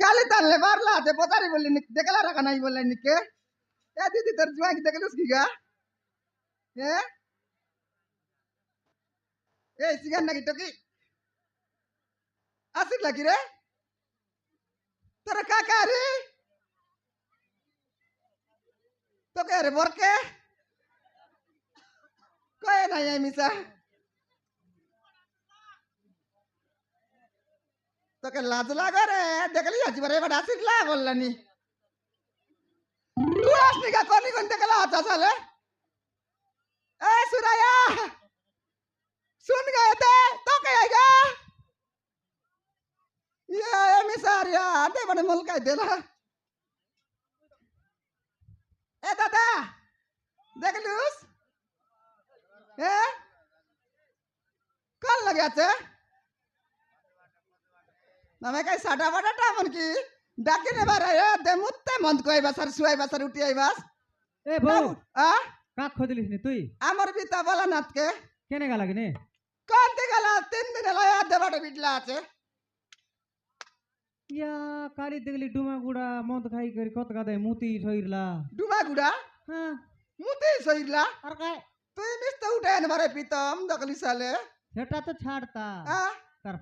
কালি তাহলে পারলা যে পতারি বললি দেখলা রাখা নাই বললেন নিকে এ দিদি তোর জুয়াই দেখলুস কি গা এ এই সিগার নাকি টকি আসিল নাকি রে তোর কাকা রে তোকে রে বরকে কয়ে নাই আমি মিসা তোকে লাজ লাগে রে দেখলি আছি বারে এবার আসিল লা বললানি তুই আসনি কা কোনি কোন দেখলা আচ্ছা সালে এ সুরায়া सुन गए थे तो क्या आएगा ये मिसार या आते बड़े मुल्क का देला ए दादा देख लूस ए कल लगे थे ना मैं कहीं साटा बड़ा टामन की डाके ने बारा ये दे मुत्ते मंद कोई बसर सुई बसर उठी आई बस ए बहू आ কাক খোঁজলিস নি তুই আমার পিতা বলা নাত কে কেনে গা লাগে নে কান্তে গেলা 3 দিন লয়া দেবাটা বিটলা আছে ইয়া কালি দেখলি ডুমা গুড়া মদ খাই করি কত গাদে মুতি সইরলা ডুমা গুড়া হ্যাঁ মুতে সইলা আর কাই তুই মিস্তে উঠে আনবারে পিতম দকলি সালে সেটা তো ছাড়তা আ তার